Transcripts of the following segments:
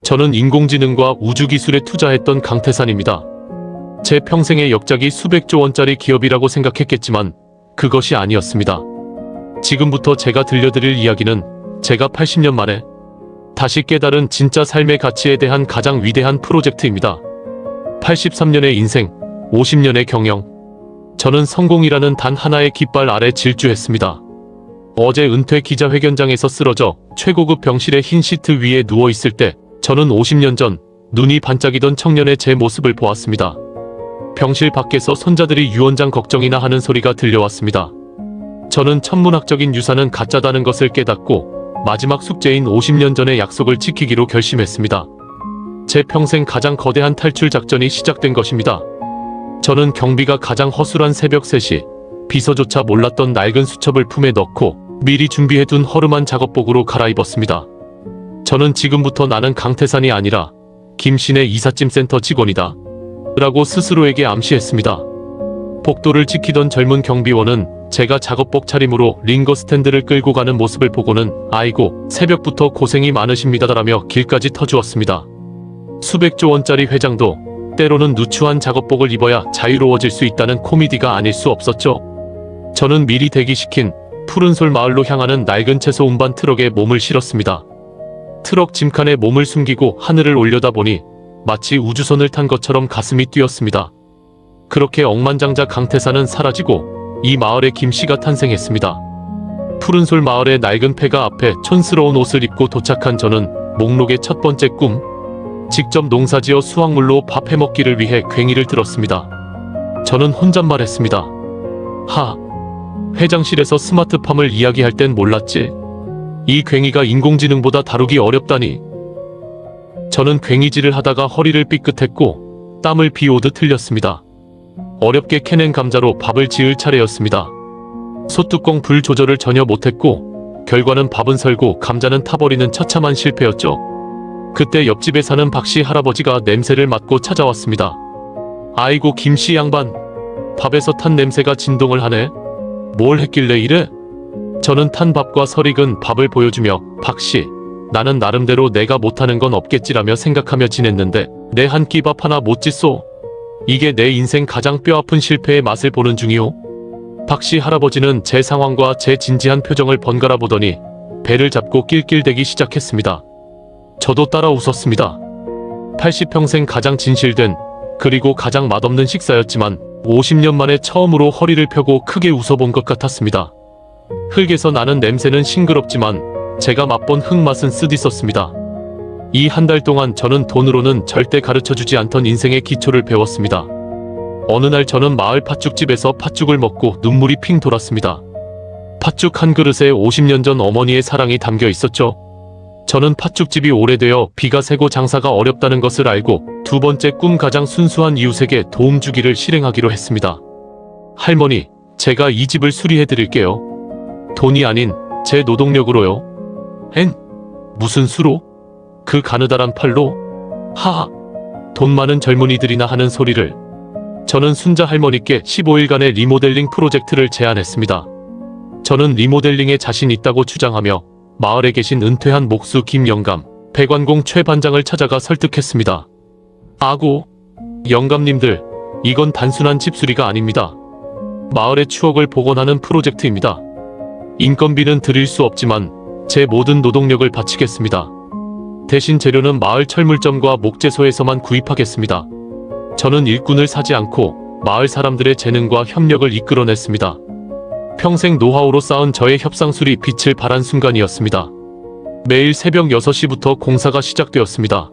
저는 인공지능과 우주기술에 투자했던 강태산입니다. 제 평생의 역작이 수백조 원짜리 기업이라고 생각했겠지만 그것이 아니었습니다. 지금부터 제가 들려드릴 이야기는 제가 80년 만에 다시 깨달은 진짜 삶의 가치에 대한 가장 위대한 프로젝트입니다. 83년의 인생, 50년의 경영. 저는 성공이라는 단 하나의 깃발 아래 질주했습니다. 어제 은퇴 기자회견장에서 쓰러져 최고급 병실의 흰 시트 위에 누워있을 때 저는 50년 전 눈이 반짝이던 청년의 제 모습을 보았습니다. 병실 밖에서 손자들이 유언장 걱정이나 하는 소리가 들려왔습니다. 저는 천문학적인 유산은 가짜다는 것을 깨닫고 마지막 숙제인 50년 전의 약속을 지키기로 결심했습니다. 제 평생 가장 거대한 탈출 작전이 시작된 것입니다. 저는 경비가 가장 허술한 새벽 3시, 비서조차 몰랐던 낡은 수첩을 품에 넣고 미리 준비해둔 허름한 작업복으로 갈아입었습니다. 저는 지금부터 나는 강태산이 아니라 김신의 이삿짐센터 직원이다 라고 스스로에게 암시했습니다. 복도를 지키던 젊은 경비원은 제가 작업복 차림으로 링거 스탠드를 끌고 가는 모습을 보고는 아이고 새벽부터 고생이 많으십니다라며 길까지 터주었습니다. 수백조 원짜리 회장도 때로는 누추한 작업복을 입어야 자유로워질 수 있다는 코미디가 아닐 수 없었죠. 저는 미리 대기시킨 푸른솔 마을로 향하는 낡은 채소 운반 트럭에 몸을 실었습니다. 트럭 짐칸에 몸을 숨기고 하늘을 올려다보니 마치 우주선을 탄 것처럼 가슴이 뛰었습니다. 그렇게 억만장자 강태산은 사라지고 이 마을에 김씨가 탄생했습니다. 푸른솔 마을의 낡은 폐가 앞에 촌스러운 옷을 입고 도착한 저는 목록의 첫 번째 꿈, 직접 농사지어 수확물로 밥 해먹기를 위해 괭이를 들었습니다. 저는 혼잣말했습니다. 회장실에서 스마트팜을 이야기할 땐 몰랐지. 이 괭이가 인공지능보다 다루기 어렵다니. 저는 괭이질을 하다가 허리를 삐끗했고 땀을 비오듯 흘렸습니다. 어렵게 캐낸 감자로 밥을 지을 차례였습니다. 솥뚜껑 불 조절을 전혀 못했고 결과는 밥은 설고 감자는 타버리는 처참한 실패였죠. 그때 옆집에 사는 박씨 할아버지가 냄새를 맡고 찾아왔습니다. 아이고 김씨 양반, 밥에서 탄 냄새가 진동을 하네. 뭘 했길래 이래? 저는 탄 밥과 설익은 밥을 보여주며 박씨, 나는 나름대로 내가 못하는 건 없겠지라며 생각하며 지냈는데 내 한 끼 밥 하나 못 짓소. 이게 내 인생 가장 뼈아픈 실패의 맛을 보는 중이오. 박씨 할아버지는 제 상황과 제 진지한 표정을 번갈아 보더니 배를 잡고 낄낄대기 시작했습니다. 저도 따라 웃었습니다. 80평생 가장 진실된 그리고 가장 맛없는 식사였지만 50년 만에 처음으로 허리를 펴고 크게 웃어본 것 같았습니다. 흙에서 나는 냄새는 싱그럽지만 제가 맛본 흙 맛은 쓰디썼습니다. 이 한 달 동안 저는 돈으로는 절대 가르쳐주지 않던 인생의 기초를 배웠습니다. 어느 날 저는 마을 팥죽집에서 팥죽을 먹고 눈물이 핑 돌았습니다. 팥죽 한 그릇에 50년 전 어머니의 사랑이 담겨 있었죠. 저는 팥죽집이 오래되어 비가 새고 장사가 어렵다는 것을 알고 두 번째 꿈 가장 순수한 이웃에게 도움 주기를 실행하기로 했습니다. 할머니, 제가 이 집을 수리해드릴게요. 돈이 아닌 제 노동력으로요. 무슨 수로? 그 가느다란 팔로? 돈 많은 젊은이들이나 하는 소리를. 저는 순자 할머니께 15일간의 리모델링 프로젝트를 제안했습니다. 저는 리모델링에 자신 있다고 주장하며 마을에 계신 은퇴한 목수 김영감, 배관공 최 반장을 찾아가 설득했습니다. 아고, 영감님들, 이건 단순한 집수리가 아닙니다. 마을의 추억을 복원하는 프로젝트입니다. 인건비는 드릴 수 없지만 제 모든 노동력을 바치겠습니다. 대신 재료는 마을 철물점과 목재소에서만 구입하겠습니다. 저는 일꾼을 사지 않고 마을 사람들의 재능과 협력을 이끌어냈습니다. 평생 노하우로 쌓은 저의 협상술이 빛을 발한 순간이었습니다. 매일 새벽 6시부터 공사가 시작되었습니다.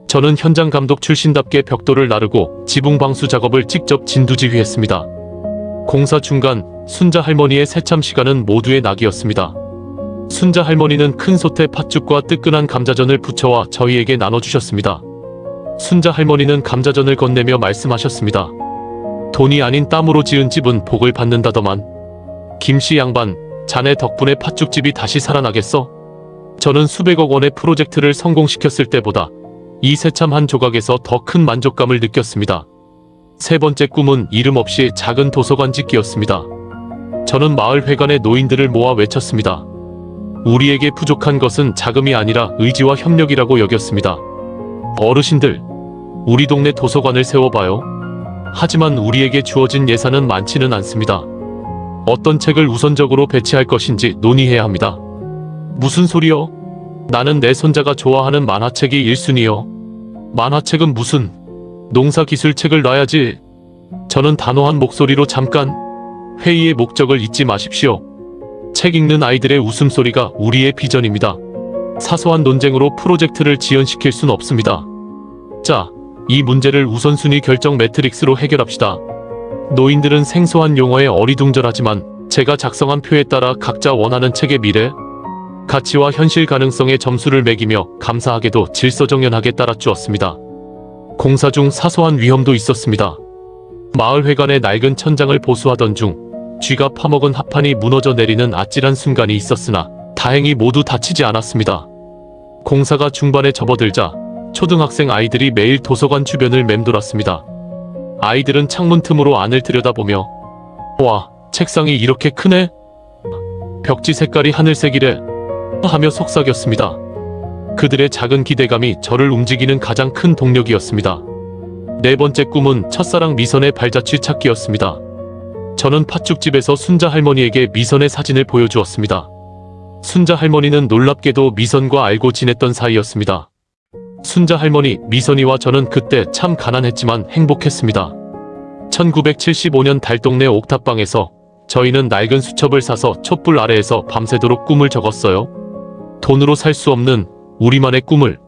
저는 현장 감독 출신답게 벽돌을 나르고 지붕 방수 작업을 직접 진두지휘했습니다. 공사 중간 순자 할머니의 새참 시간은 모두의 낙이었습니다. 순자 할머니는 큰 솥에 팥죽과 뜨끈한 감자전을 부쳐와 저희에게 나눠주셨습니다. 순자 할머니는 감자전을 건네며 말씀하셨습니다. 돈이 아닌 땀으로 지은 집은 복을 받는다더만. 김씨 양반, 자네 덕분에 팥죽집이 다시 살아나겠어? 저는 수백억 원의 프로젝트를 성공시켰을 때보다 이 새참 한 조각에서 더 큰 만족감을 느꼈습니다. 세 번째 꿈은 이름 없이 작은 도서관 짓기였습니다. 저는 마을 회관의 노인들을 모아 외쳤습니다. 우리에게 부족한 것은 자금이 아니라 의지와 협력이라고 여겼습니다. 어르신들, 우리 동네 도서관을 세워봐요. 하지만 우리에게 주어진 예산은 많지는 않습니다. 어떤 책을 우선적으로 배치할 것인지 논의해야 합니다. 무슨 소리요? 나는 내 손자가 좋아하는 만화책이 1순위요. 만화책은 무슨? 농사기술책을 놔야지. 저는 단호한 목소리로 잠깐 회의의 목적을 잊지 마십시오. 책 읽는 아이들의 웃음소리가 우리의 비전입니다. 사소한 논쟁으로 프로젝트를 지연시킬 순 없습니다. 자, 이 문제를 우선순위 결정 매트릭스로 해결합시다. 노인들은 생소한 용어에 어리둥절하지만 제가 작성한 표에 따라 각자 원하는 책의 미래, 가치와 현실 가능성에 점수를 매기며 감사하게도 질서정연하게 따라주었습니다. 공사 중 사소한 위험도 있었습니다. 마을회관의 낡은 천장을 보수하던 중 쥐가 파먹은 합판이 무너져 내리는 아찔한 순간이 있었으나 다행히 모두 다치지 않았습니다. 공사가 중반에 접어들자 초등학생 아이들이 매일 도서관 주변을 맴돌았습니다. 아이들은 창문 틈으로 안을 들여다보며 와, 책상이 이렇게 크네? 벽지 색깔이 하늘색이래? 하며 속삭였습니다. 그들의 작은 기대감이 저를 움직이는 가장 큰 동력이었습니다. 네 번째 꿈은 첫사랑 미선의 발자취 찾기였습니다. 저는 팥죽집에서 순자 할머니에게 미선의 사진을 보여주었습니다. 순자 할머니는 놀랍게도 미선과 알고 지냈던 사이였습니다. 순자 할머니, 미선이와 저는 그때 참 가난했지만 행복했습니다. 1975년 달동네 옥탑방에서 저희는 낡은 수첩을 사서 촛불 아래에서 밤새도록 꿈을 적었어요. 돈으로 살 수 없는 우리만의 꿈을.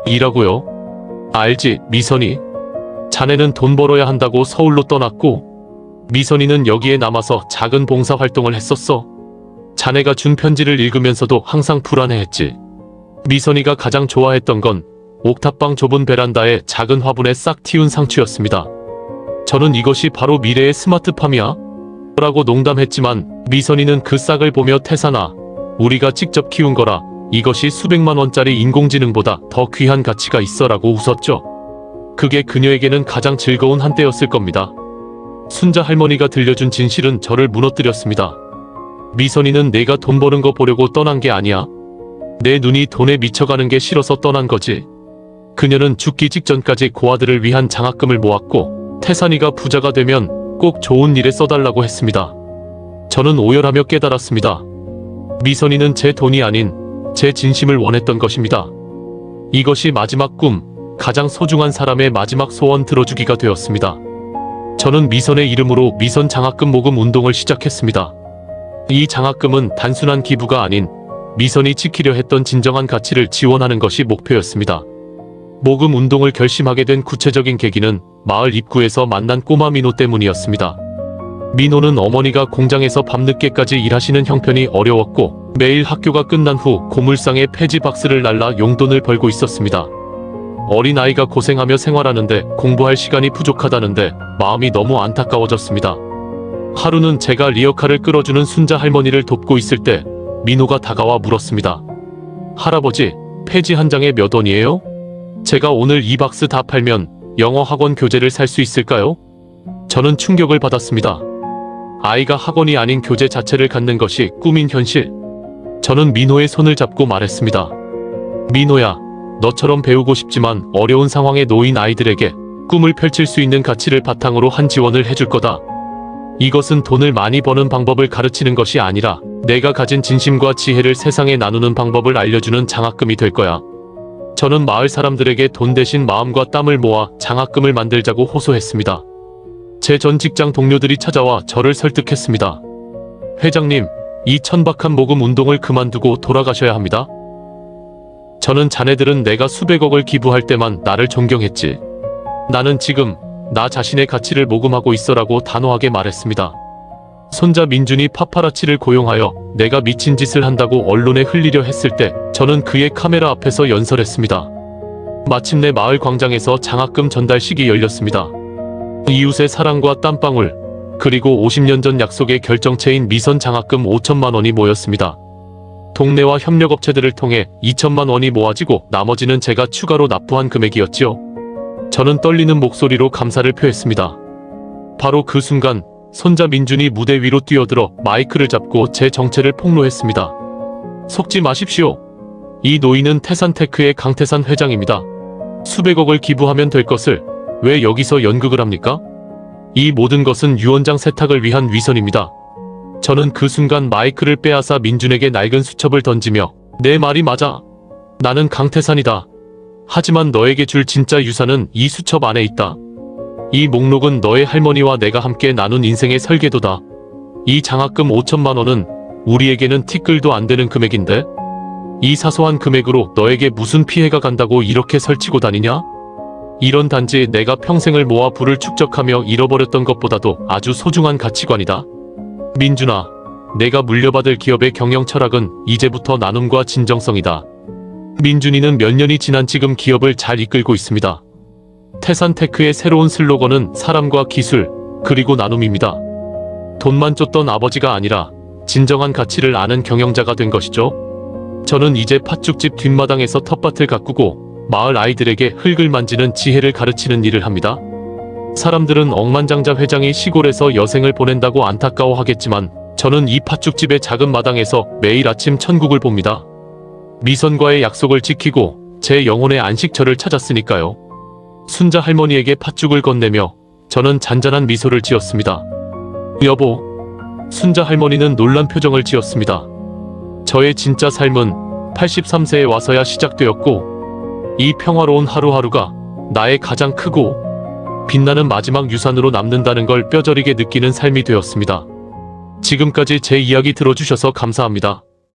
이라고요? 알지, 미선이. 자네는 돈 벌어야 한다고 서울로 떠났고 미선이는 여기에 남아서 작은 봉사활동을 했었어. 자네가 준 편지를 읽으면서도 항상 불안해했지. 미선이가 가장 좋아했던 건 옥탑방 좁은 베란다에 작은 화분에 싹 틔운 상추였습니다. 저는 이것이 바로 미래의 스마트팜이야? 라고 농담했지만 미선이는 그 싹을 보며 태산아, 우리가 직접 키운 거라 이것이 수백만 원짜리 인공지능보다 더 귀한 가치가 있어 라고 웃었죠. 그게 그녀에게는 가장 즐거운 한때였을 겁니다. 순자 할머니가 들려준 진실은 저를 무너뜨렸습니다. 미선이는 내가 돈 버는 거 보려고 떠난 게 아니야. 내 눈이 돈에 미쳐가는 게 싫어서 떠난 거지. 그녀는 죽기 직전까지 고아들을 위한 장학금을 모았고 태산이가 부자가 되면 꼭 좋은 일에 써달라고 했습니다. 저는 오열하며 깨달았습니다. 미선이는 제 돈이 아닌 제 진심을 원했던 것입니다. 이것이 마지막 꿈, 가장 소중한 사람의 마지막 소원 들어주기가 되었습니다. 저는 미선의 이름으로 미선 장학금 모금 운동을 시작했습니다. 이 장학금은 단순한 기부가 아닌 미선이 지키려 했던 진정한 가치를 지원하는 것이 목표였습니다. 모금 운동을 결심하게 된 구체적인 계기는 마을 입구에서 만난 꼬마 민호 때문이었습니다. 민호는 어머니가 공장에서 밤늦게까지 일하시는 형편이 어려웠고 매일 학교가 끝난 후 고물상에 폐지 박스를 날라 용돈을 벌고 있었습니다. 어린아이가 고생하며 생활하는데 공부할 시간이 부족하다는데 마음이 너무 안타까워졌습니다. 하루는 제가 리어카를 끌어주는 순자 할머니를 돕고 있을 때 민호가 다가와 물었습니다. 할아버지, 폐지 한 장에 몇 원이에요? 제가 오늘 이 박스 다 팔면 영어 학원 교재를 살 수 있을까요? 저는 충격을 받았습니다. 아이가 학원이 아닌 교재 자체를 갖는 것이 꿈인 현실. 저는 민호의 손을 잡고 말했습니다. 민호야, 너처럼 배우고 싶지만 어려운 상황에 놓인 아이들에게 꿈을 펼칠 수 있는 가치를 바탕으로 한 지원을 해줄 거다. 이것은 돈을 많이 버는 방법을 가르치는 것이 아니라 내가 가진 진심과 지혜를 세상에 나누는 방법을 알려주는 장학금이 될 거야. 저는 마을 사람들에게 돈 대신 마음과 땀을 모아 장학금을 만들자고 호소했습니다. 제 전 직장 동료들이 찾아와 저를 설득했습니다. 회장님, 이 천박한 모금 운동을 그만두고 돌아가셔야 합니다. 저는 자네들은 내가 수백억을 기부할 때만 나를 존경했지. 나는 지금 나 자신의 가치를 모금하고 있어라고 단호하게 말했습니다. 손자 민준이 파파라치를 고용하여 내가 미친 짓을 한다고 언론에 흘리려 했을 때 저는 그의 카메라 앞에서 연설했습니다. 마침내 마을 광장에서 장학금 전달식이 열렸습니다. 이웃의 사랑과 땀방울, 그리고 50년 전 약속의 결정체인 미선 장학금 5천만 원이 모였습니다. 동네와 협력업체들을 통해 2천만 원이 모아지고 나머지는 제가 추가로 납부한 금액이었지요. 저는 떨리는 목소리로 감사를 표했습니다. 바로 그 순간 손자 민준이 무대 위로 뛰어들어 마이크를 잡고 제 정체를 폭로했습니다. 속지 마십시오. 이 노인은 태산테크의 강태산 회장입니다. 수백억을 기부하면 될 것을 왜 여기서 연극을 합니까? 이 모든 것은 유언장 세탁을 위한 위선입니다. 저는 그 순간 마이크를 빼앗아 민준에게 낡은 수첩을 던지며 내 말이 맞아. 나는 강태산이다. 하지만 너에게 줄 진짜 유산은 이 수첩 안에 있다. 이 목록은 너의 할머니와 내가 함께 나눈 인생의 설계도다. 이 장학금 5천만 원은 우리에게는 티끌도 안 되는 금액인데 이 사소한 금액으로 너에게 무슨 피해가 간다고 이렇게 설치고 다니냐? 이런 단지 내가 평생을 모아 부를 축적하며 잃어버렸던 것보다도 아주 소중한 가치관이다. 민준아, 내가 물려받을 기업의 경영 철학은 이제부터 나눔과 진정성이다. 민준이는 몇 년이 지난 지금 기업을 잘 이끌고 있습니다. 태산테크의 새로운 슬로건은 사람과 기술, 그리고 나눔입니다. 돈만 쫓던 아버지가 아니라 진정한 가치를 아는 경영자가 된 것이죠. 저는 이제 팥죽집 뒷마당에서 텃밭을 가꾸고 마을 아이들에게 흙을 만지는 지혜를 가르치는 일을 합니다. 사람들은 억만장자 회장이 시골에서 여생을 보낸다고 안타까워하겠지만 저는 이 팥죽집의 작은 마당에서 매일 아침 천국을 봅니다. 미선과의 약속을 지키고 제 영혼의 안식처를 찾았으니까요. 순자 할머니에게 팥죽을 건네며 저는 잔잔한 미소를 지었습니다. 여보, 순자 할머니는 놀란 표정을 지었습니다. 저의 진짜 삶은 83세에 와서야 시작되었고 이 평화로운 하루하루가 나의 가장 크고 빛나는 마지막 유산으로 남는다는 걸 뼈저리게 느끼는 삶이 되었습니다. 지금까지 제 이야기 들어주셔서 감사합니다.